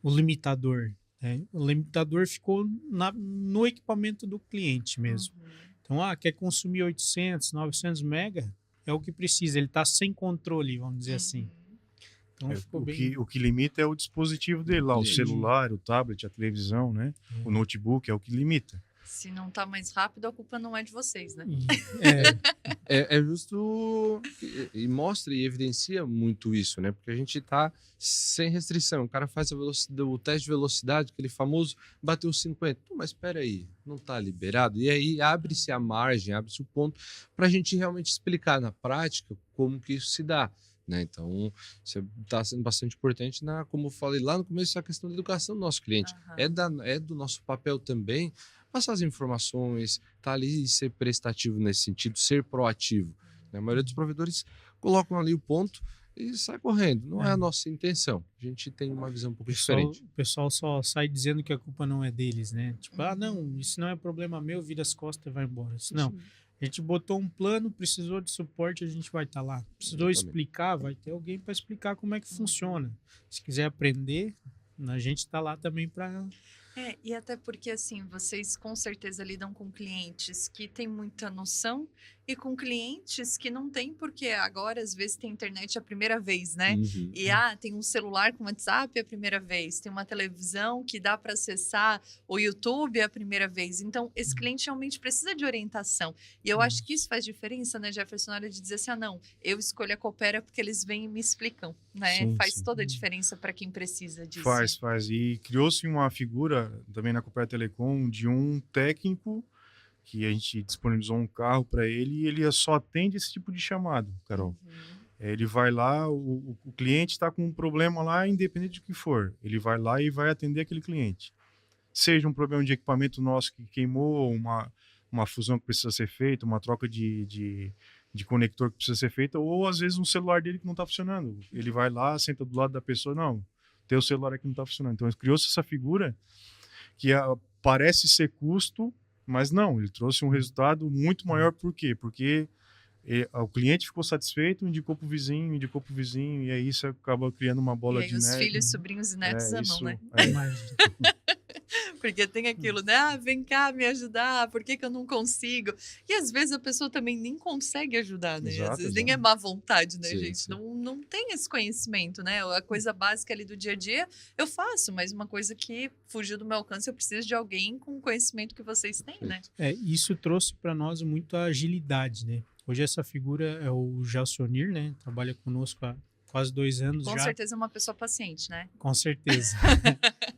o limitador, né? O limitador ficou no equipamento do cliente mesmo. Então, quer consumir 800, 900 mega, é o que precisa. Ele está sem controle, vamos dizer assim. Então, ficou bem... O que limita é o dispositivo dele lá, o celular, o tablet, a televisão, né? O notebook é o que limita. Se não tá mais rápido, a culpa não é de vocês, né? É justo e mostra e evidencia muito isso, né? Porque a gente tá sem restrição. O cara faz o teste de velocidade, aquele famoso, bateu 50. Pô, mas espera aí, não tá liberado? E aí abre-se a margem, abre-se o ponto para a gente realmente explicar na prática como que isso se dá. Né? Então, isso está sendo bastante importante, como eu falei lá no começo, a questão da educação do nosso cliente. É do nosso papel também passar as informações, tá ali e ser prestativo nesse sentido, ser proativo. Né? A maioria dos provedores colocam ali o ponto e sai correndo. Não é a nossa intenção. A gente tem uma visão um pouco diferente. O pessoal só sai dizendo que a culpa não é deles, né? Tipo, não, isso não é problema meu, vira as costas e vai embora. Não. A gente botou um plano, precisou de suporte, a gente vai estar lá. Precisou explicar, vai ter alguém para explicar como é que funciona. Se quiser aprender, a gente está lá também para... E até porque, assim, vocês com certeza lidam com clientes que têm muita noção e com clientes que não têm, porque agora, às vezes, tem internet a primeira vez, né? E, tem um celular com WhatsApp a primeira vez, tem uma televisão que dá para acessar o YouTube a primeira vez. Então, esse cliente realmente precisa de orientação. E eu acho que isso faz diferença, né, Jefferson, na hora de dizer assim, não, eu escolho a Coopera porque eles vêm e me explicam, né? Sim, faz toda a diferença para quem precisa disso. Faz. E criou-se uma figura também na Coopera Telecom de um técnico que a gente disponibilizou um carro para ele e ele só atende esse tipo de chamado, Carol. Ele vai lá, o cliente está com um problema lá, independente do que for. Ele vai lá e vai atender aquele cliente. Seja um problema de equipamento nosso que queimou, uma fusão que precisa ser feita, uma troca de conector que precisa ser feita, ou às vezes um celular dele que não está funcionando. Ele vai lá, senta do lado da pessoa, não, teu celular aqui não está funcionando. Então criou-se essa figura que parece ser custo, mas não, ele trouxe um resultado muito maior. Por quê? Porque o cliente ficou satisfeito, indicou pro vizinho, e aí isso acaba criando uma bola de neve. E aí os filhos, sobrinhos e netos amam, isso, né? Imagina. Porque tem aquilo, né? Vem cá me ajudar, por que eu não consigo? E às vezes a pessoa também nem consegue ajudar, né? Exato, às vezes nem é má vontade, né, Sim, gente? sim. Não tem esse conhecimento, né? A coisa básica ali do dia a dia eu faço, mas uma coisa que fugiu do meu alcance, eu preciso de alguém com o conhecimento que vocês têm, né? Isso trouxe para nós muita agilidade, né? Hoje essa figura é o Gelsionir, né? Trabalha conosco há quase 2 anos já. Com certeza é uma pessoa paciente, né? Com certeza.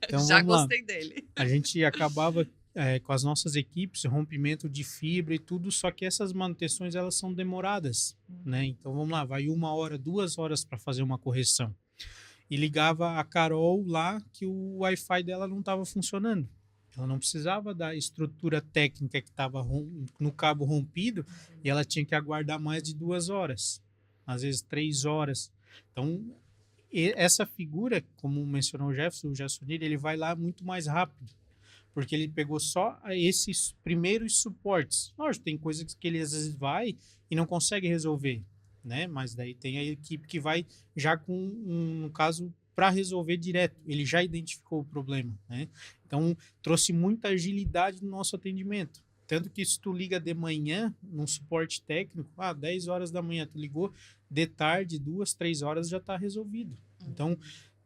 Então, Já vamos lá. gostei dele. A gente acabava com as nossas equipes, rompimento de fibra e tudo, só que essas manutenções elas são demoradas, né? Então vamos lá, vai 1 hora, 2 horas para fazer uma correção. E ligava a Carol lá que o Wi-Fi dela não estava funcionando. Ela não precisava da estrutura técnica que estava no cabo rompido e ela tinha que aguardar mais de 2 horas, às vezes 3 horas. Então, essa figura, como mencionou o Jefferson, ele vai lá muito mais rápido, porque ele pegou só esses primeiros suportes. Lógico, tem coisas que ele às vezes vai e não consegue resolver, né? Mas daí tem a equipe que vai já com, no caso, para resolver direto. Ele já identificou o problema, né? Então, trouxe muita agilidade no nosso atendimento. Tanto que se tu liga de manhã, num suporte técnico, 10 horas da manhã, tu ligou, de tarde, 2, 3 horas já está resolvido. Então,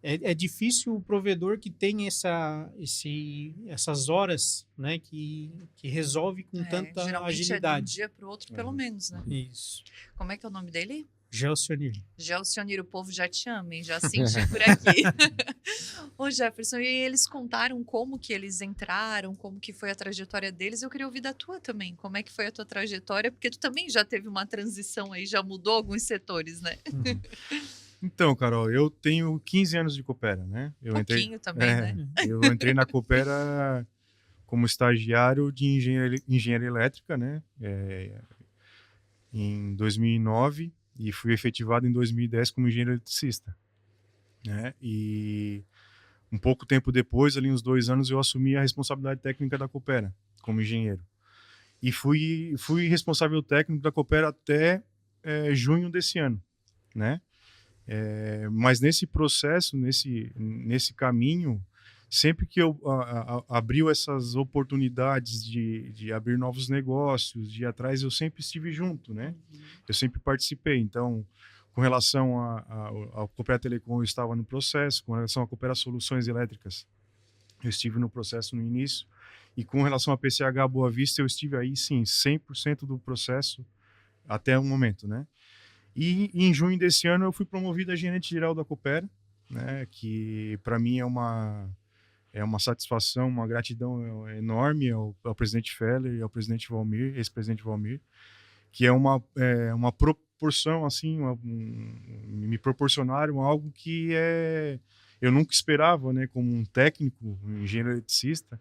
é difícil o provedor que tem essas horas, né, que resolve com tanta geralmente agilidade. É de um dia para o outro, pelo menos, né? Isso. Como é que é o nome dele? Gelsionir. Gelsionir, o povo já te ama, hein? Já senti por aqui. Ô Jefferson, e eles contaram como que eles entraram, como que foi a trajetória deles. Eu queria ouvir da tua também, como é que foi a tua trajetória, porque tu também já teve uma transição aí, já mudou alguns setores, né? Uhum. Então, Carol, eu tenho 15 anos de Coopera, né? Pouquinho também, né? Eu entrei na Coopera como estagiário de engenharia elétrica, né? Em 2009 e fui efetivado em 2010 como engenheiro eletricista, né? E um pouco tempo depois, ali uns 2 anos, eu assumi a responsabilidade técnica da Coopera como engenheiro. E fui responsável técnico da Coopera até junho desse ano, né? Mas nesse processo, nesse caminho, sempre que eu abriu essas oportunidades de abrir novos negócios, de ir atrás, eu sempre estive junto, né? Eu sempre participei. Então, com relação ao Coopera Telecom, eu estava no processo. Com relação à Coopera Soluções Elétricas, eu estive no processo no início. E com relação à PCH Boa Vista, eu estive aí, sim, 100% do processo até o momento, né? E em junho desse ano eu fui promovido a gerente-geral da Coopera, né? Que para mim é uma satisfação, uma gratidão enorme ao presidente Feller e ao presidente Valmir, ex-presidente Valmir, que é uma proporção, assim, me proporcionaram algo que eu nunca esperava, né, como um técnico, um engenheiro eletricista,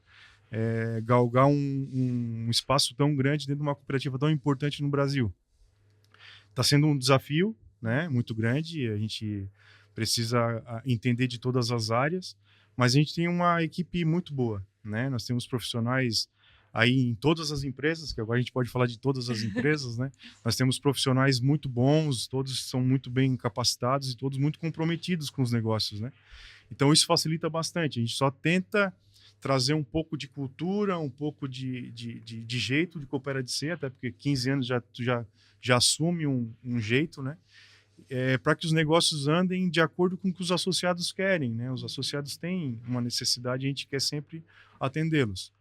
galgar um espaço tão grande dentro de uma cooperativa tão importante no Brasil. Está sendo um desafio, né, muito grande, a gente precisa entender de todas as áreas, mas a gente tem uma equipe muito boa, né? Nós temos profissionais aí em todas as empresas, que agora a gente pode falar de todas as empresas, né? Nós temos profissionais muito bons, todos são muito bem capacitados e todos muito comprometidos com os negócios, né? Então isso facilita bastante. A gente só tenta trazer um pouco de cultura, um pouco de jeito de Coopera de ser, até porque 15 anos tu já assume um jeito, né? Para que os negócios andem de acordo com o que os associados querem, né? Os associados têm uma necessidade e a gente quer sempre atendê-los.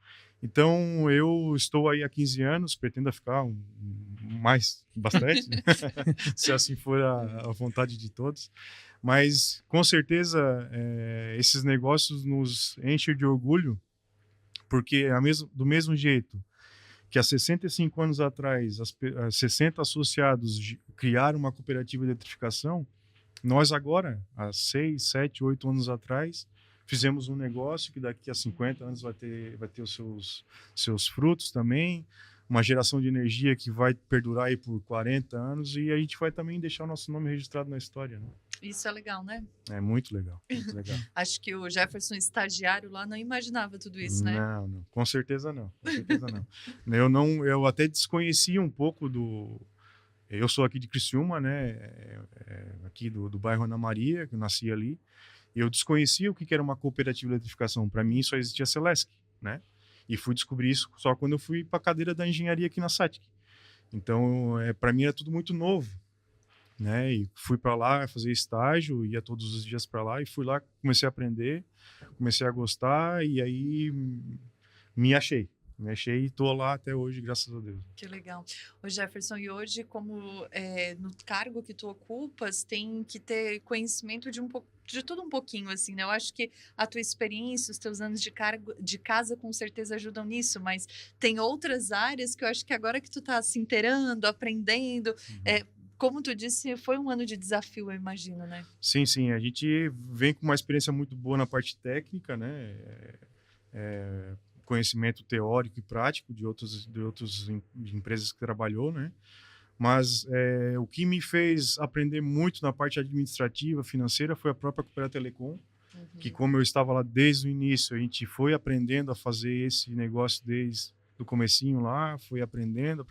Então, eu estou aí há 15 anos, pretendo ficar bastante, se assim for a vontade de todos. Mas, com certeza, esses negócios nos enchem de orgulho, porque do mesmo jeito que há 65 anos atrás, 60 associados criaram uma cooperativa de eletrificação, nós agora, há 6, 7, 8 anos atrás, fizemos um negócio que daqui a 50 anos vai ter os seus frutos também, uma geração de energia que vai perdurar aí por 40 anos e a gente vai também deixar o nosso nome registrado na história, né? Isso é legal, né? É muito legal, muito legal. Acho que o Jefferson, estagiário lá, não imaginava tudo isso, né? Não, com certeza não, com certeza não. Eu até desconhecia um pouco eu sou aqui de Criciúma, né? Aqui do bairro Ana Maria, que eu nasci ali. E eu desconhecia o que era uma cooperativa de eletrificação. Para mim só existia a Celesc, né? E fui descobrir isso só quando eu fui para a cadeira da engenharia aqui na SATIC. Então, para mim era tudo muito novo, né? E fui para lá fazer estágio, ia todos os dias para lá e fui lá, comecei a aprender, comecei a gostar e aí me achei e estou lá até hoje, graças a Deus. Que legal. Ô Jefferson, e hoje, como no cargo que tu ocupas, tem que ter conhecimento de tudo um pouquinho, assim, né? Eu acho que a tua experiência, os teus anos de casa com certeza ajudam nisso, mas tem outras áreas que eu acho que agora que tu tá se inteirando, aprendendo, como tu disse, foi um ano de desafio, eu imagino, né? Sim, a gente vem com uma experiência muito boa na parte técnica, né? Conhecimento teórico e prático de outras empresas que trabalhou, né? Mas o que me fez aprender muito na parte administrativa, financeira, foi a própria Coopera Telecom, que como eu estava lá desde o início, a gente foi aprendendo a fazer esse negócio desde o comecinho lá, foi aprendendo,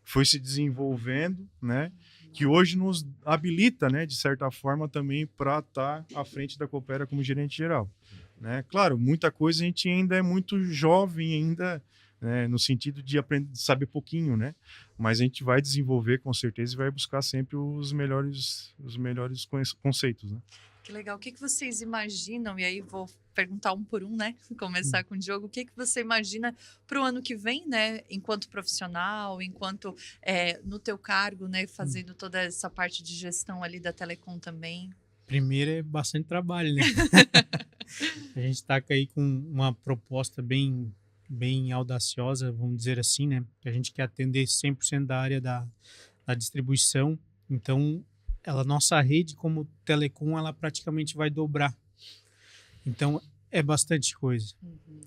foi se desenvolvendo, né? Que hoje nos habilita, né, de certa forma, também para estar à frente da Coopera como gerente geral. Né? Claro, muita coisa a gente ainda é muito jovem ainda, né, no sentido de aprender, saber pouquinho, né? Mas a gente vai desenvolver com certeza e vai buscar sempre os melhores conceitos, né? Que legal. O que vocês imaginam? E aí vou perguntar um por um, né? Começar com o Diogo. O que você imagina para o ano que vem, né? Enquanto profissional, enquanto no teu cargo, né? Fazendo toda essa parte de gestão ali da Telecom também. Primeiro é bastante trabalho, né? A gente está aí com uma proposta bem audaciosa, vamos dizer assim, né? Que a gente quer atender 100% da área da distribuição. Então, nossa rede como Telecom, ela praticamente vai dobrar. Então, é bastante coisa.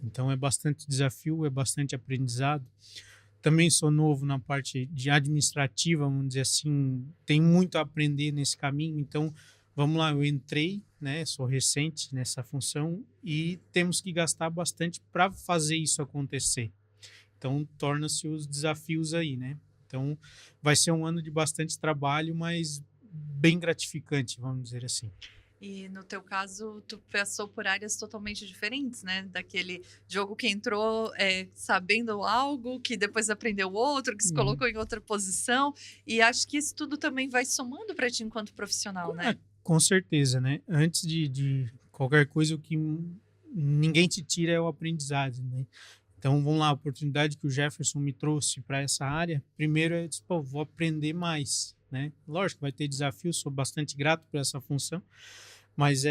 Então, é bastante desafio, é bastante aprendizado. Também sou novo na parte de administrativa, vamos dizer assim, tem muito a aprender nesse caminho. Então, vamos lá, eu entrei, né? Sou recente nessa função e temos que gastar bastante para fazer isso acontecer. Então, torna-se os desafios aí, né? Então, vai ser um ano de bastante trabalho, mas bem gratificante, vamos dizer assim. E no teu caso, tu passou por áreas totalmente diferentes, né? Daquele Diogo que entrou sabendo algo, que depois aprendeu outro, que se colocou em outra posição. E acho que isso tudo também vai somando para ti enquanto profissional, né? Com certeza, né? Antes de qualquer coisa, o que ninguém te tira é o aprendizado, né? Então, vamos lá, a oportunidade que o Jefferson me trouxe para essa área, primeiro eu disse, vou aprender mais, né? Lógico, vai ter desafios, sou bastante grato por essa função, mas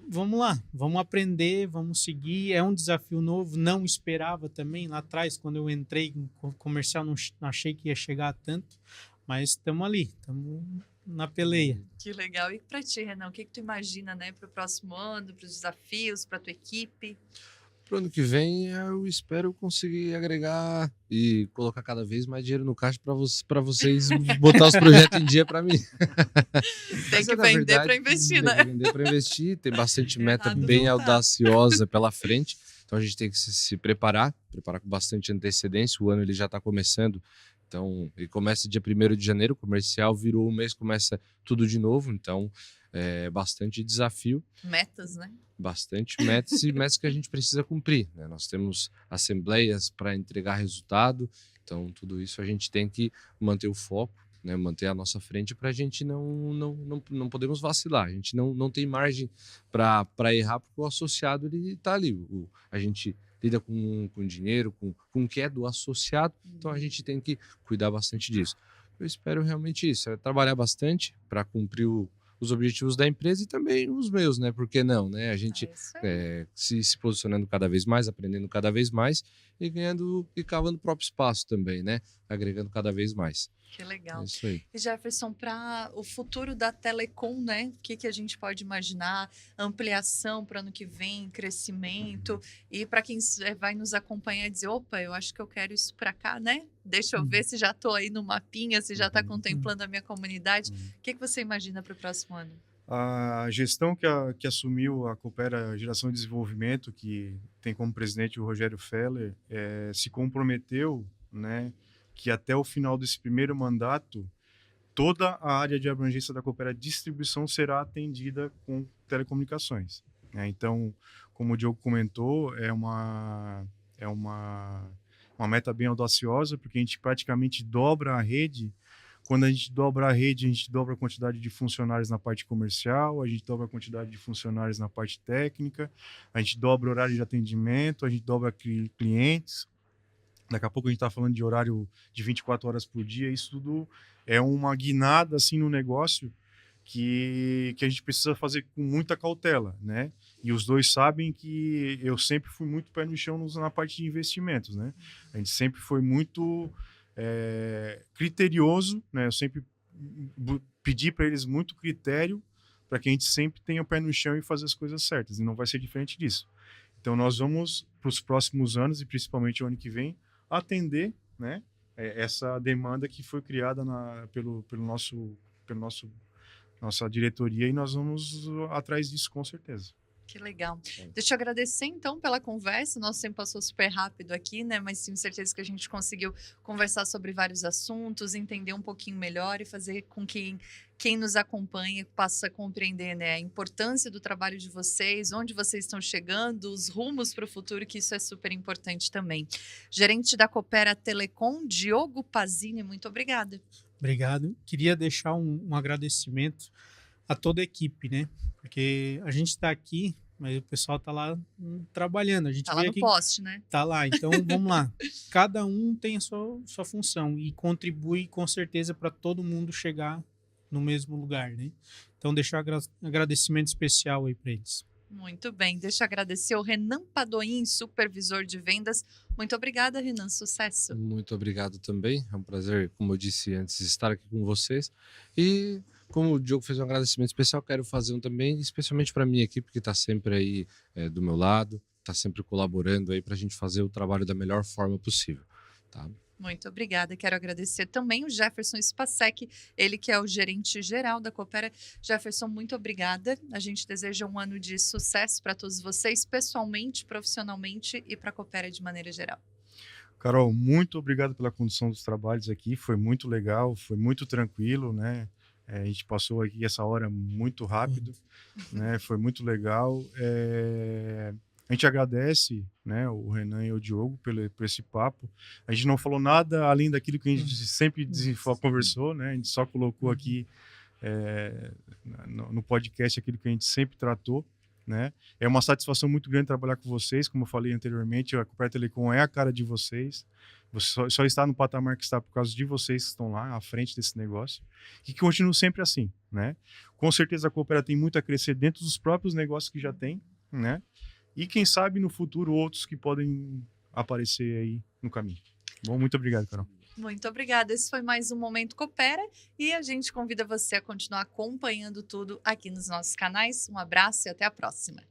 vamos lá, vamos aprender, vamos seguir, é um desafio novo, não esperava também, lá atrás, quando eu entrei no comercial, não achei que ia chegar a tanto, mas estamos ali, estamos na peleia. Que legal. E para ti, Renan, o que tu imagina, né, para o próximo ano, para os desafios, para tua equipe? Pro ano que vem, eu espero conseguir agregar e colocar cada vez mais dinheiro no caixa para vocês botar os projetos em dia para mim. Tem que vender para investir, né? Tem que vender para investir, tem bastante meta Errado bem não tá. audaciosa pela frente. Então a gente tem que se preparar com bastante antecedência. O ano ele já está começando. Então, ele começa dia 1º de janeiro, o comercial virou um mês, começa tudo de novo. Então, é bastante desafio. Metas, né? Bastante metas e metas que a gente precisa cumprir, né? Nós temos assembleias para entregar resultado, então tudo isso a gente tem que manter o foco, né? Manter a nossa frente para a gente não podemos vacilar, a gente não tem margem para errar, porque o associado ele está ali, a gente lida com dinheiro, com o que é do associado, então a gente tem que cuidar bastante disso. Eu espero realmente isso, trabalhar bastante para cumprir os objetivos da empresa e também os meus, né? Por que não, né? A gente se posicionando cada vez mais, aprendendo cada vez mais e ganhando e cavando o próprio espaço também, né? Agregando cada vez mais. Que legal. É isso aí. E Jefferson, para o futuro da Telecom, né? O que a gente pode imaginar? Ampliação para o ano que vem, crescimento. E para quem vai nos acompanhar e dizer, opa, eu acho que eu quero isso para cá, né? Deixa eu ver se já estou aí no mapinha, se já está contemplando a minha comunidade. O que você imagina para o próximo ano? A gestão que assumiu a Coopera Geração e Desenvolvimento, que tem como presidente o Rogério Feller, se comprometeu, né, que até o final desse primeiro mandato, toda a área de abrangência da Coopera Distribuição será atendida com telecomunicações. Né? Então, como o Diogo comentou, é uma meta bem audaciosa, porque a gente praticamente dobra a rede. Quando a gente dobra a rede, a gente dobra a quantidade de funcionários na parte comercial, a gente dobra a quantidade de funcionários na parte técnica, a gente dobra o horário de atendimento, a gente dobra clientes. Daqui a pouco a gente está falando de horário de 24 horas por dia. Isso tudo é uma guinada assim, no negócio que a gente precisa fazer com muita cautela, né? E os dois sabem que eu sempre fui muito pé no chão na parte de investimentos, né? A gente sempre foi muito criterioso, né? Eu sempre pedi para eles muito critério para que a gente sempre tenha o pé no chão e fazer as coisas certas, e não vai ser diferente disso. Então nós vamos, para os próximos anos, e principalmente o ano que vem, atender, né, essa demanda que foi criada pelo nossa diretoria, e nós vamos atrás disso com certeza. Que legal. Deixa eu agradecer, então, pela conversa. O nosso tempo passou super rápido aqui, né? Mas tenho certeza que a gente conseguiu conversar sobre vários assuntos, entender um pouquinho melhor e fazer com que quem nos acompanha possa compreender, né, a importância do trabalho de vocês, onde vocês estão chegando, os rumos para o futuro, que isso é super importante também. Gerente da Coopera Telecom, Diogo Pazini, muito obrigada. Obrigado. Queria deixar um agradecimento a toda a equipe, né? Porque a gente está aqui, mas o pessoal está lá trabalhando. A gente Tá lá vê no aqui, poste, né? tá lá. Então, vamos lá. Cada um tem a sua função e contribui com certeza para todo mundo chegar no mesmo lugar, né? Então, deixar um agradecimento especial aí para eles. Muito bem, deixa eu agradecer o Renan Padoim, supervisor de vendas. Muito obrigada, Renan, sucesso. Muito obrigado também. É um prazer, como eu disse antes, estar aqui com vocês. E como o Diogo fez um agradecimento especial, quero fazer um também, especialmente para a minha equipe que está sempre aí do meu lado, está sempre colaborando aí para a gente fazer o trabalho da melhor forma possível. Tá? Muito obrigada. Quero agradecer também o Jefferson Spacek, ele que é o gerente geral da Coopera. Jefferson, muito obrigada. A gente deseja um ano de sucesso para todos vocês, pessoalmente, profissionalmente e para a Coopera de maneira geral. Carol, muito obrigado pela condução dos trabalhos aqui, foi muito legal, foi muito tranquilo, né? A gente passou aqui essa hora muito rápido, né? Foi muito legal. A gente agradece, né, o Renan e o Diogo por esse papo. A gente não falou nada além daquilo que a gente sempre conversou, né? A gente só colocou aqui no podcast aquilo que a gente sempre tratou, né? É uma satisfação muito grande trabalhar com vocês, como eu falei anteriormente, a Coopera Telecom é a cara de vocês. Você só está no patamar que está por causa de vocês que estão lá à frente desse negócio e que continue sempre assim, né? Com certeza a Coopera tem muito a crescer dentro dos próprios negócios que já tem, né? E quem sabe no futuro outros que podem aparecer aí no caminho. Bom, muito obrigado, Carol. Muito obrigada. Esse foi mais um Momento Coopera e a gente convida você a continuar acompanhando tudo aqui nos nossos canais. Um abraço e até a próxima.